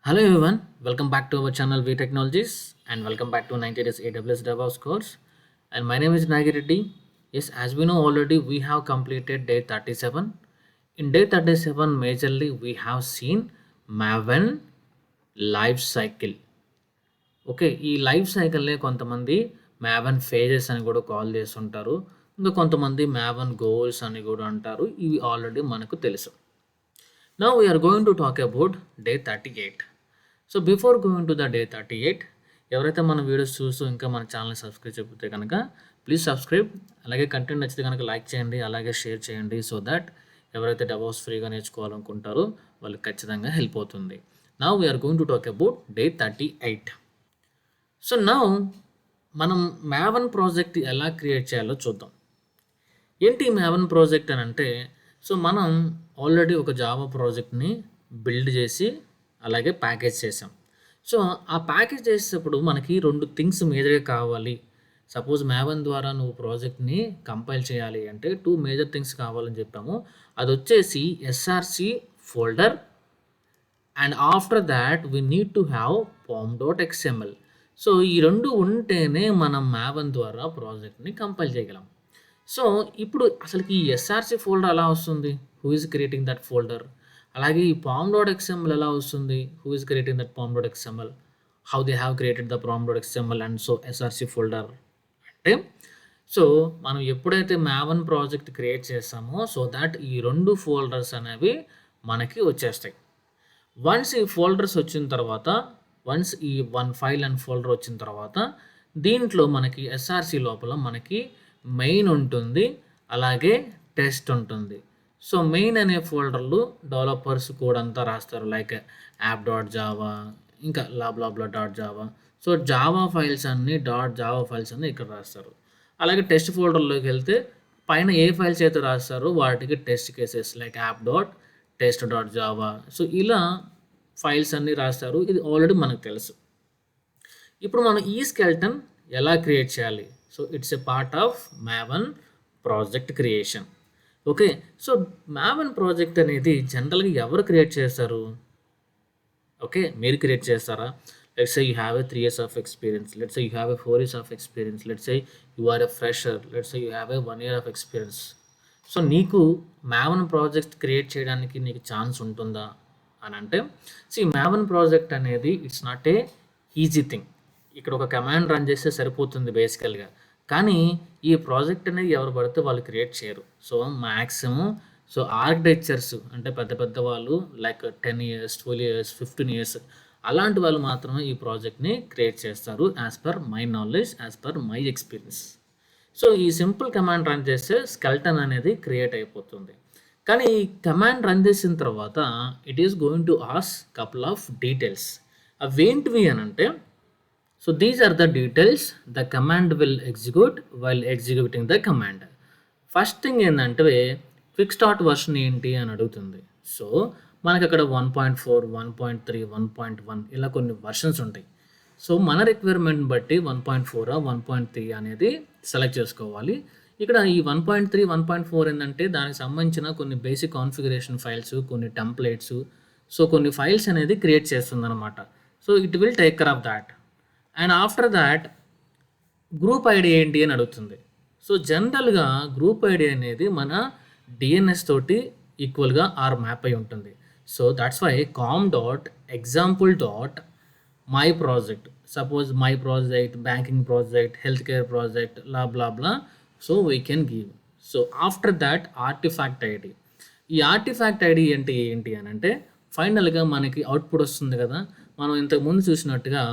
Hello everyone, welcome back to our channel V Technologies and welcome back to 90 days AWS DevOps course. And my name is Nagireddy. Yes, as we know already, we have completed day 37. In day 37, majorly we have seen Maven life cycle. Okay. ఈ life సైకిల్‌నే కొంతమంది maven phases అని కూడా call చేస్తుంటారు. ఇంకా కొంతమంది maven goals అని కూడా అంటారు. ఇవి ఆల్రెడీ మనకు తెలుసు. Now we are going to talk about day 38. So before going to the day 38, ఎవరైతే మన వీడియోస్ చూస్తూ ఇంకా మన ఛానల్ని సబ్స్క్రైబ్ చేయకపోతే కనుక ప్లీజ్ సబ్స్క్రైబ్. అలాగే కంటెంట్ నచ్చితే కనుక లైక్ చేయండి, అలాగే షేర్ చేయండి. సో దట్ ఎవరైతే డెవోప్స్ ఫ్రీగా నేర్చుకోవాలనుకుంటారో వాళ్ళకి ఖచ్చితంగా హెల్ప్ అవుతుంది. Now we're going to talk about day 38. So now మనం మ్యావెన్ ప్రాజెక్ట్ ఎలా క్రియేట్ చేయాలో చూద్దాం. ఏంటి మ్యావెన్ ప్రాజెక్ట్ అని అంటే, సో మనం ఆల్రెడీ ఒక జావా ప్రాజెక్ట్ని బిల్డ్ చేసి అలాగే ప్యాకేజ్ చేసాం. సో ఆ ప్యాకేజ్ చేసేటప్పుడు మనకి 2 థింగ్స్ మేజర్గా కావాలి. సపోజ్ మ్యావెన్ ద్వారా నువ్వు ప్రాజెక్ట్ని కంపైల్ చేయాలి అంటే 2 మేజర్ థింగ్స్ కావాలని చెప్పాము. అది వచ్చేసి SRC folder and after that we need to have pom.xml. So ఈ 2 ఉంటేనే మనం మ్యావెన్ ద్వారా ప్రాజెక్ట్ని కంపైల్ చేయగలం. సో ఇప్పుడు అసలుకి ఈ ఎస్ఆర్సి ఫోల్డర్ ఎలా వస్తుంది? Who is creating that folder? అలాగే ఈ pom.xml ఎలా వస్తుంది? Who is creating that pom.xml? How they have created the pom.xml and so SRC folder అంటే, సో మనం ఎప్పుడైతే మ్యావెన్ ప్రాజెక్ట్ క్రియేట్ చేస్తామో సో దట్ ఈ 2 ఫోల్డర్స్ అనేవి మనకి వచ్చేస్తాయి. వన్స్ ఈ ఫోల్డర్స్ వచ్చిన తర్వాత, వన్స్ ఈ 1 ఫైల్ అండ్ ఫోల్డర్ వచ్చిన తర్వాత దీంట్లో మనకి ఎస్ఆర్సి లోపల మనకి మెయిన్ ఉంటుంది, అలాగే టెస్ట్ ఉంటుంది. సో మెయిన్ అనే ఫోల్డర్లు డెవలపర్స్ కోడ్ అంతా రాస్తారు, లైక్ app.java ఇంకా blah.java. సో జావా ఫైల్స్ అన్నీ .java ఫైల్స్ అన్నీ ఇక్కడ రాస్తారు. అలాగే టెస్ట్ ఫోల్డర్లోకి వెళ్తే పైన ఏ ఫైల్స్ అయితే రాస్తారో వాటికి test cases like app.test.java. So ఇలా ఫైల్స్ అన్నీ రాస్తారు. ఇది ఆల్రెడీ మనకు తెలుసు. ఇప్పుడు మనం ఈ స్కెల్టన్ ఎలా క్రియేట్ చేయాలి? So it's a part of Maven project creation. Okay. So Maven project అనేది జనరల్గా ఎవరు క్రియేట్ చేస్తారు? ఓకే, మీరు క్రియేట్ చేస్తారా? Let's say you have a 3 years of experience, let's say you have a 4 years of experience, let's say you are a fresher, let's say you have a 1 year of experience. So నీకు Maven project create చేయడానికి నీకు chance ఉంటుందా అని అంటే, maven project అనేది it's not a easy thing. ఇక్కడ ఒక command run చేస్తే సరిపోతుంది బేసికల్గా. కానీ ఈ ప్రాజెక్ట్ అనేది ఎవరు పడితే వాళ్ళు క్రియేట్ చేయరు. సో మ్యాక్సిమం ఆర్కిటెక్చర్స్ అంటే పెద్ద పెద్ద వాళ్ళు లైక్ 10 years, 12 years, 15 years అలాంటి వాళ్ళు మాత్రమే ఈ ప్రాజెక్ట్ని క్రియేట్ చేస్తారు, as per my knowledge, as per my experience. So ఈ సింపుల్ కమాండ్ రన్ చేస్తే స్కెల్టన్ అనేది క్రియేట్ అయిపోతుంది. కానీ ఈ కమాండ్ రన్ చేసిన తర్వాత it is going to ask couple of details. అవేంటివి అని అంటే, so these are the details the command will execute while executing the command. First thing ఏంటంటే క్విక్ స్టార్ట్ వర్షన్ ఏంటి అని అడుగుతుంది. సో మనకి అక్కడ 1.4, 1.3, 1.1 ఇలా కొన్ని వర్షన్స్ ఉంటాయి. సో మన రిక్వైర్మెంట్ బట్టి 1.4 1.3 అనేది సెలెక్ట్ చేసుకోవాలి. ఇక్కడ ఈ 1.3, 1.4 ఏంటంటే దానికి సంబంధించిన కొన్ని బేసిక్ కాన్ఫిగరేషన్ ఫైల్స్, కొన్ని టెంప్లెట్స్, సో కొన్ని ఫైల్స్ అనేది క్రియేట్ చేస్తుంది అనమాట. So it will take care of that. And after that group ID ఏంటి అని అడుగుతుంది. సో జనరల్గా గ్రూప్ ఐడి అనేది మన డిఎన్ఎస్ తోటి ఈక్వల్గా ఆర్ మ్యాప్ అయి ఉంటుంది. So that's why com.example.my project, suppose my project, banking project, health care project, blah. So we can give. So after that artifact ID. ఈ ఆర్టిఫాక్ట్ ఐడి ఏంటి అని అంటే ఫైనల్గా మనకి అవుట్పుట్ వస్తుంది కదా. మనం ఇంతకుముందు చూసినట్టుగా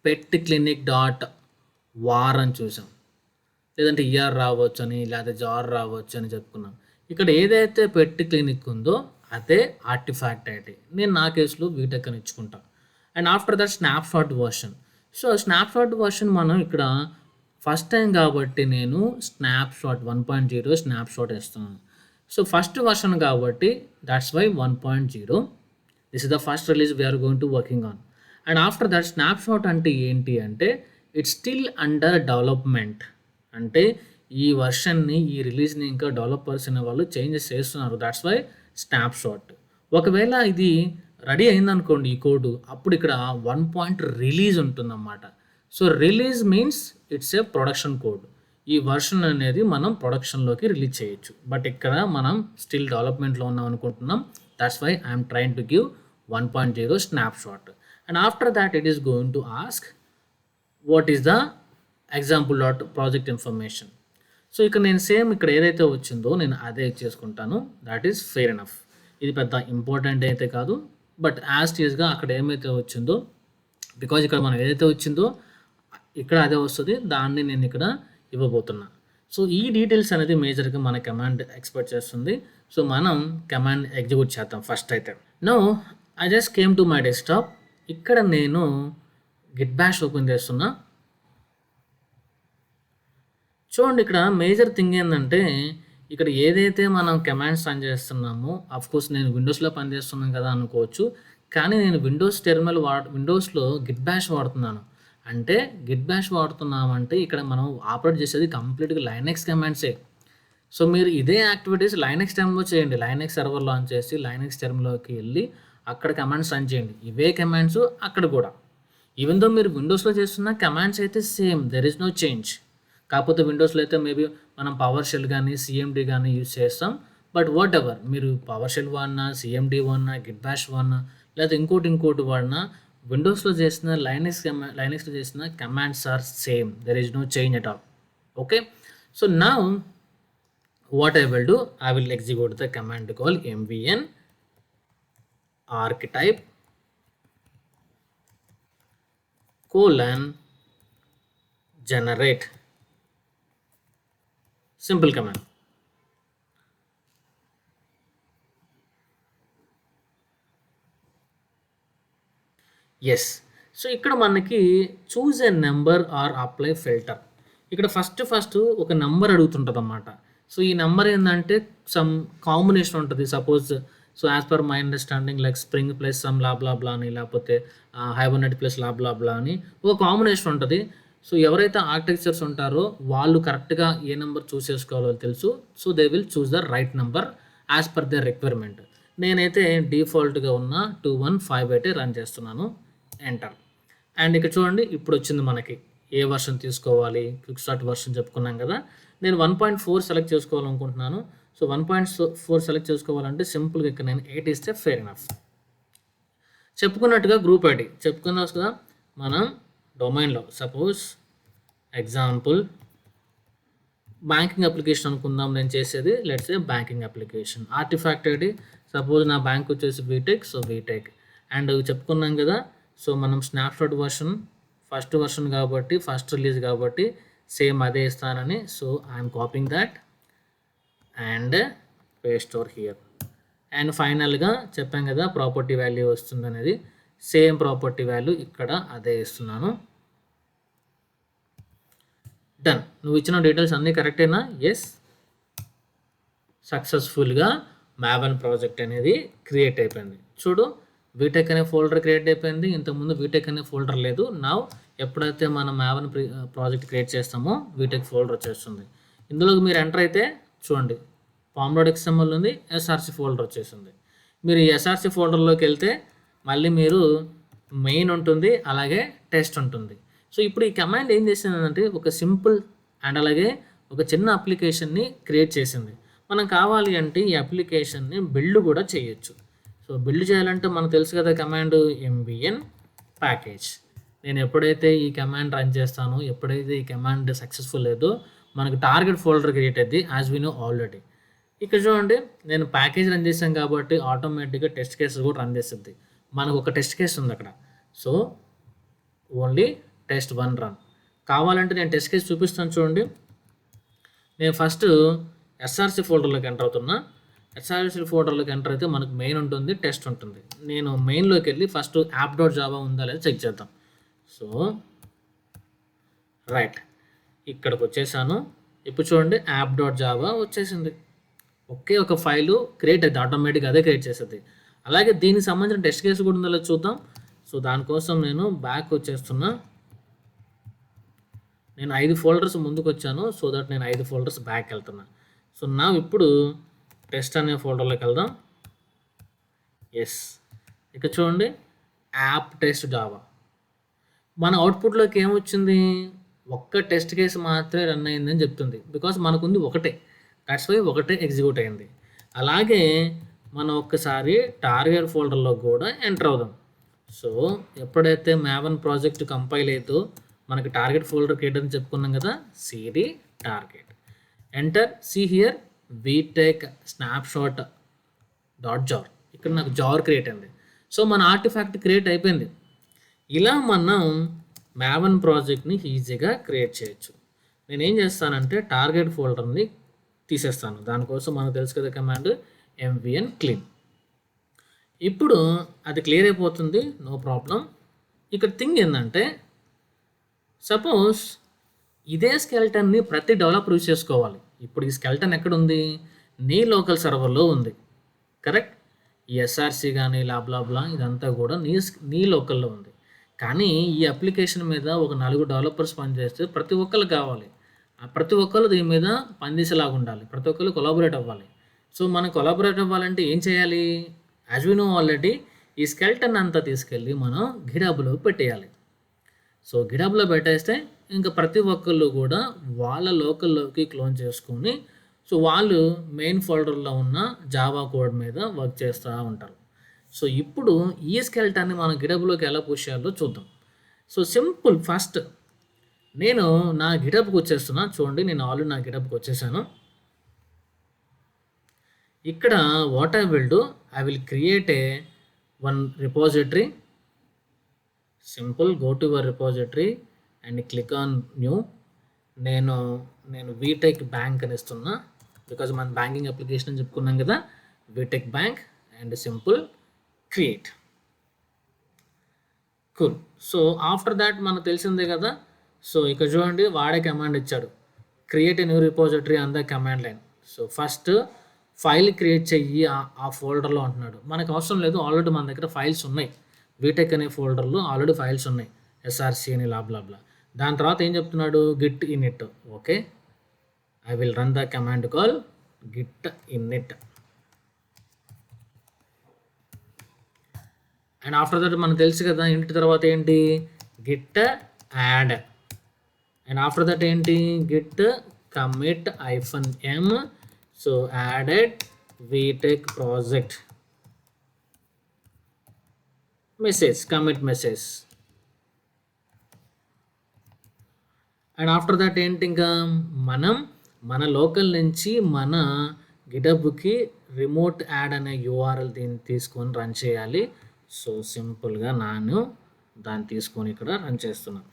PetClinic.var అని చూసాం, లేదంటే ER రావచ్చు అని, లేకపోతే జార్ రావచ్చు అని చెప్పుకున్నాం. ఇక్కడ ఏదైతే పెట్ క్లినిక్ ఉందో అదే ఆర్టిఫాక్ట్ ఐడి. నేను నా కేసులో వీటెక్ అని ఇచ్చుకుంటా. And after that snapshot version. So snapshot version మనం ఇక్కడ ఫస్ట్ టైం కాబట్టి నేను స్నాప్షాట్ 1.0 స్నాప్షాట్ ఇస్తున్నాను. సో ఫస్ట్ వర్షన్ కాబట్టి that's why 1.0. This is the first release we are going to working on. And after that snapshot అంటే ఏంటి అంటే it's still under development. అంటే ఈ వర్షన్ని, ఈ రిలీజ్ని ఇంకా డెవలపర్స్ అనే వాళ్ళు చేంజెస్ చేస్తున్నారు. That's why snapshot. ఒకవేళ ఇది రెడీ అయిందనుకోండి ఈ కోడ్, అప్పుడు ఇక్కడ 1 పాయింట్ రిలీజ్ ఉంటుందన్నమాట. So release means it's a production code. ఈ వర్షన్ అనేది మనం ప్రొడక్షన్లోకి రిలీజ్ చేయొచ్చు. బట్ ఇక్కడ మనం స్టిల్ డెవలప్మెంట్లో ఉన్నాం అనుకుంటున్నాం. That's why I'm trying to give 1.0 snapshot. And after that it is going to ask what is the example dot project information. So ఇక్కడ నేను సేమ్ ఇక్కడ ఏదైతే వచ్చిందో నేను అదే చేసుకుంటాను. That is fair enough. ఇది పెద్ద ఇంపార్టెంట్ అయితే కాదు, బట్ యాజ్ టీజ్గా అక్కడ ఏమైతే వచ్చిందో, బికాజ్ ఇక్కడ మనం ఏదైతే వచ్చిందో ఇక్కడ అదే వస్తుంది, దాన్ని నేను ఇక్కడ ఇవ్వబోతున్నా. సో ఈ డీటెయిల్స్ అనేది మేజర్గా మన కమాండ్ ఎక్స్పెక్ట్ చేస్తుంది. సో మనం కమాండ్ ఎగ్జిక్యూట్ చేద్దాం ఫస్ట్ అయితే. Now I just came to my desktop. ఇక్కడ నేను గిట్ బ్యాష్ ఓపెన్ చేస్తున్నా. చూడండి, ఇక్కడ మేజర్ థింగ్ ఏంటంటే ఇక్కడ ఏదైతే మనం కమాండ్స్ రన్ చేస్తున్నామో, అఫ్కోర్స్ నేను విండోస్లో పనిచేస్తున్నాను కదా అనుకోవచ్చు, కానీ నేను విండోస్లో గిట్ బ్యాష్ వాడుతున్నాను. అంటే గిట్ బ్యాష్ వాడుతున్నామంటే ఇక్కడ మనం ఆపరేట్ చేసేది కంప్లీట్గా లైనెక్స్ కమాండ్సే. సో మీరు ఇదే యాక్టివిటీస్ లైనెక్స్ టర్మ్లో చేయండి. లైనెక్స్ సర్వర్ లాంచ్ చేసి లైనెక్స్ టర్మ్లోకి వెళ్ళి అక్కడ కమాండ్స్ రన్ చేయండి. ఇవే కమాండ్స్ అక్కడ కూడా. ఈవెన్ దో మీరు విండోస్లో చేస్తున్న కమాండ్స్ అయితే same, there is no change. కాకపోతే విండోస్లో అయితే మేబీ మనం పవర్ షెల్ కానీ సిఎండి కానీ యూజ్ చేస్తాం. బట్ వాట్ ఎవర్, మీరు పవర్ షెల్ వాడినా, సిఎండి వాడినా, గిట్ బ్యాష్ వాడినా, లేదా ఇంకోటి వాడినా, విండోస్లో చేసిన లైనెక్స్లో చేసిన commands are same. There is no change at all. Okay, so now what I will do, I will execute the command call mvn archetype :generate. Simple command. Yes, so ఇక్కడ మనకి choose a number or apply filter. ఇక్కడ first ఒక number అడుగుతుంటుంది అన్నమాట. So ఈ number ఏంటంటే some combination ఉంటుంది. Suppose so as per my understanding like spring plus some లాబ్లా అని, లేకపోతే హైబర్నెట్ ప్లస్ లాబ్లా అని ఒక కాంబినేషన్ ఉంటుంది. సో ఎవరైతే ఆర్కిటెక్చర్స్ ఉంటారో వాళ్ళు కరెక్ట్గా ఏ నెంబర్ చూస్ చేసుకోవాలో తెలుసు. So they will choose the right number as per the requirement. నేనైతే డిఫాల్ట్గా ఉన్న 2158 రన్ చేస్తున్నాను. ఎంటర్. అండ్ ఇక్కడ చూడండి, ఇప్పుడు వచ్చింది మనకి ఏ వర్షన్ తీసుకోవాలి. క్విక్ స్టార్ట్ వర్షన్ చెప్పుకున్నాం కదా. నేను 1.4 సెలెక్ట్ చేసుకోవాలనుకుంటున్నాను. సో 1.4 సెలెక్ట్ చేసుకోవాలంటే సింపుల్గా ఇక్కడ నేను 8 ఇస్తే ఫెయిర్ ఎనఫ్. చెప్పుకున్నట్టుగా గ్రూప్ ఐడి చెప్పుకున్నాం కదా మనం డొమైన్లో. సపోజ్ ఎగ్జాంపుల్ బ్యాంకింగ్ అప్లికేషన్ అనుకుందాం నేను చేసేది. Let's a banking application. Artifact ID suppose నా బ్యాంక్ వచ్చేసి బీటెక్, సో బీటెక్. అండ్ చెప్పుకున్నాం కదా, సో మనం స్నాప్షాట్ వర్షన్ ఫస్ట్ వర్షన్ కాబట్టి, ఫస్ట్ రిలీజ్ కాబట్టి సేమ్ అదే ఇస్తానని. So I'm copying that and paste over here. And ఫైనల్గా చెప్పాం కదా ప్రాపర్టీ వాల్యూ వస్తుంది అనేది, సేమ్ ప్రాపర్టీ వాల్యూ ఇక్కడ అదే ఇస్తున్నాను. డన్. నువ్వు ఇచ్చిన డీటెయిల్స్ అన్నీ కరెక్టేనా? ఎస్, సక్సెస్ఫుల్గా Maven ప్రాజెక్ట్ అనేది క్రియేట్ అయిపోయింది. చూడు, బీటెక్ అనే ఫోల్డర్ క్రియేట్ అయిపోయింది. ఇంతకుముందు బీటెక్ అనే ఫోల్డర్ లేదు. నా ఎప్పుడైతే మనం Maven ప్రాజెక్ట్ క్రియేట్ చేస్తామో బీటెక్ ఫోల్డర్ వచ్చేస్తుంది. ఇందులోకి మీరు ఎంటర్ అయితే చూడండి, pom.xml ఉంది, SRC ఫోల్డర్ వచ్చేసింది. మీరు ఈ SRC ఫోల్డర్లోకి వెళ్తే మళ్ళీ మీరు మెయిన్ ఉంటుంది, అలాగే టెస్ట్ ఉంటుంది. సో ఇప్పుడు ఈ కమాండ్ ఏం చేసిందంటే ఒక సింపుల్ అండ్ అలాగే ఒక చిన్న అప్లికేషన్ని క్రియేట్ చేసింది. మనం కావాలి అంటే ఈ అప్లికేషన్ని బిల్డ్ కూడా చేయొచ్చు. సో బిల్డ్ చేయాలంటే మనకు తెలుసు కదా కమాండ్ mvn ప్యాకేజ్. నేను ఎప్పుడైతే ఈ కమాండ్ రన్ చేస్తానో, ఎప్పుడైతే ఈ కమాండ్ సక్సెస్ఫుల్ లేదో మనకు టార్గెట్ ఫోల్డర్ క్రియేట్ అయింది యాజ్ వి నో ఆల్రెడీ. ఇక్కడ చూడండి, నేను ప్యాకేజ్ రన్ చేశాను కాబట్టి ఆటోమేటిక్గా టెస్ట్ కేసెస్ కూడా రన్ చేస్తుంది. మనకు ఒక టెస్ట్ కేసు ఉంది అక్కడ. So only test 1 run. కావాలంటే నేను టెస్ట్ కేసు చూపిస్తాను చూడండి. నేను ఫస్ట్ SRC ఫోల్డర్లోకి ఎంటర్ అవుతున్నా. SRC ఫోల్డర్లోకి ఎంటర్ అయితే మనకు మెయిన్ ఉంటుంది, టెస్ట్ ఉంటుంది. నేను మెయిన్లోకి వెళ్ళి ఫస్ట్ app.java ఉందా లేదా చెక్ చేద్దాం. సో రైట్, ఇక్కడికి వచ్చేసాను. ఇప్పుడు చూడండి app.java వచ్చేసింది. ఒకే ఒక ఫైలు క్రియేట్ అవుతుంది, ఆటోమేటిక్గా అదే క్రియేట్ చేస్తుంది. అలాగే దీనికి సంబంధించిన టెస్ట్ కేసు కూడా ఉందో చూద్దాం. సో దానికోసం నేను బ్యాక్ వచ్చేస్తున్నా. నేను 5 ఫోల్డర్స్ ముందుకు వచ్చాను, సో దట్ నేను 5 ఫోల్డర్స్ బ్యాక్ వెళ్తున్నా. సో నా ఇప్పుడు టెస్ట్ అనే ఫోల్డర్లోకి వెళ్దాం. ఎస్, ఇక్కడ చూడండి యాప్ టెస్ట్ జావా. మన అవుట్పుట్లోకి ఏమొచ్చింది, ఒక్క టెస్ట్ కేసు మాత్రమే రన్ అయిందని చెప్తుంది. బికాస్ మనకుంది ఒకటే, దట్స్ వై ఒకటే ఎగ్జిక్యూట్ అయింది. అలాగే మనం ఒక్కసారి టార్గెట్ ఫోల్డర్లో కూడా ఎంటర్ అవుదాం. సో ఎప్పుడైతే మ్యావన్ ప్రాజెక్ట్ కంపైల్ అవుతుందో మనకి టార్గెట్ ఫోల్డర్ క్రియేట్ అని చెప్పుకున్నాం కదా, CD target, enter. See here వీటెక్ స్నాప్షాట్ .jar. ఇక్కడ నాకు జార్ క్రియేట్ అయింది. సో మన ఆర్టిఫాక్ట్ క్రియేట్ అయిపోయింది. ఇలా మనం మ్యావన్ ప్రాజెక్ట్ని ఈజీగా క్రియేట్ చేయొచ్చు. నేనేం చేస్తానంటే టార్గెట్ ఫోల్డర్ని తీసేస్తాను. దానికోసం మనకు తెలుసు కదా కమాండ్ mvn క్లీన్. ఇప్పుడు అది క్లియర్ అయిపోతుంది, నో ప్రాబ్లం. ఇక్కడ థింగ్ ఏంటంటే సపోజ్ ఇదే స్కెల్టన్ని ప్రతి డెవలపర్ యూజ్ చేసుకోవాలి. ఇప్పుడు ఈ స్కెల్టన్ ఎక్కడుంది, నీ లోకల్ సర్వర్లో ఉంది, కరెక్ట్. ఈ ఎస్ఆర్సి కానీ లాబ్లాబ్లా ఇదంతా కూడా నీ లోకల్లో ఉంది. కానీ ఈ అప్లికేషన్ మీద ఒక 4 డెవలపర్స్ పనిచేస్తే ప్రతి ఒక్కరు కావాలి. ప్రతి ఒక్కరు దీని మీద పనిచేసేలాగా ఉండాలి, ప్రతి ఒక్కరు కొలాబరేట్ అవ్వాలి. సో మనం కొలాబరేట్ అవ్వాలంటే ఏం చేయాలి, యాజ్ వి నో ఆల్రెడీ ఈ స్కెల్టన్ అంతా తీసుకెళ్ళి మనం గిటాబ్లో పెట్టేయాలి. సో గిటాబ్లో పెట్టేస్తే ఇంకా ప్రతి ఒక్కళ్ళు కూడా వాళ్ళ లోకల్లోకి క్లోన్ చేసుకొని సో వాళ్ళు మెయిన్ ఫోల్డర్లో ఉన్న జావా కోడ్ మీద వర్క్ చేస్తూ ఉంటారు. సో ఇప్పుడు ఈ స్కెల్టన్ని మనం గిటబ్లోకి ఎలా పుష్ చేయాలో చూద్దాం. సో సింపుల్, ఫస్ట్ నేను నా గిటబ్కి వచ్చేస్తున్నా. చూడండి, నేను ఆల్రెడీ నా గిటబ్కి వచ్చేసాను. ఇక్కడ what I will do, I will create a one repository. Simple, go to your repository and click on new. నేను వీటెక్ బ్యాంక్ అని ఇస్తున్నా, బికాజ్ మన బ్యాంకింగ్ అప్లికేషన్ అని చెప్పుకున్నాం కదా, VTEC bank. And simple create. Cool. So after that మనకు తెలిసిందే కదా. సో ఇక్కడ చూడండి, వాడే కమాండ్ ఇచ్చాడు, create a new repository on the command line. So first file create చెయ్యి ఆ ఫోల్డర్లో అంటున్నాడు. మనకు అవసరం లేదు, ఆల్రెడీ మన దగ్గర ఫైల్స్ ఉన్నాయి. వీటెక్ అనే ఫోల్డర్లో ఆల్రెడీ ఫైల్స్ ఉన్నాయి, ఎస్ఆర్సి అని లాబ్లాబ్లా. దాని తర్వాత ఏం చెప్తున్నాడు, git init. Okay, I will run the command call git init. And after that మనకు తెలుసు కదా, ఇంటి తర్వాత ఏంటి, git add. And after that ఏంటి, git commit -m. So added VTech project message, commit message. And after that ఏంటి, ఇంకా మనం మన లోకల్ నుంచి మన గిటబ్కి రిమోట్ యాడ్ అనే యూఆర్ఎల్ దీన్ని తీసుకొని రన్ చేయాలి. సో సింపుల్గా నేను దాన్ని తీసుకొని ఇక్కడ రన్ చేస్తున్నాను.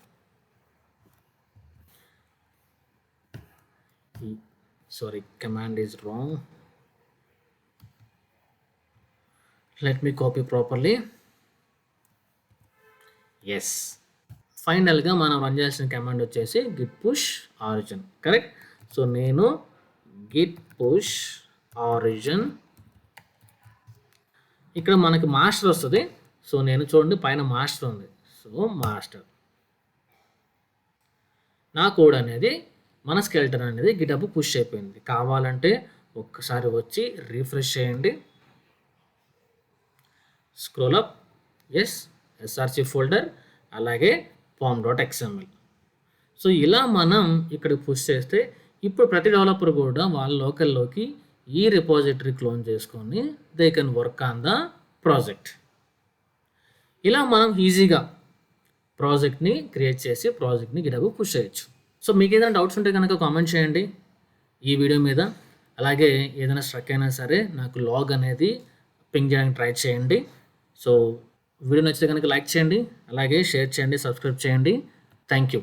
Sorry, command is wrong. Let me copy properly. Yes, ఫైనల్గా మనం రన్ చేసిన కమాండ్ వచ్చేసి Git push origin, correct. So నేను గిట్ పుష్ ఆరిజిన్, ఇక్కడ మనకి మాస్టర్ వస్తుంది. సో నేను చూడండి పైన మాస్టర్ ఉంది. సో మాస్టర్, నా కోడ్ అనేది మన స్కెల్టన్ అనేది గిటబ్ పుష్ అయిపోయింది. కావాలంటే ఒక్కసారి వచ్చి రీఫ్రెష్ చేయండి, scroll up. Yes, SRC folder, అలాగే pom.xml. సో ఇలా మనం ఇక్కడ పుష్ చేస్తే ఇప్పుడు ప్రతి డెవలపర్ కూడా వాళ్ళ లోకల్లోకి ఈ రిపోజిటరీ క్లోన్ చేసుకొని they can work on the project. ఇలా మనం ఈజీగా ప్రాజెక్ట్ని క్రియేట్ చేసి ప్రాజెక్ట్ని గిటబ్ పుష్ చేయొచ్చు. సో మీకు ఏదైనా డౌట్స్ ఉంటే కనుక కామెంట్ చేయండి ఈ వీడియో మీద. అలాగే ఏదైనా స్ట్రక్ అయినా సరే నాకు లాగ్ అనేది పింగ్ చేయడానికి ట్రై చేయండి. సో వీడియో నచ్చితే కనుక లైక్ చేయండి, అలాగే షేర్ చేయండి, సబ్స్క్రైబ్ చేయండి. Thank you.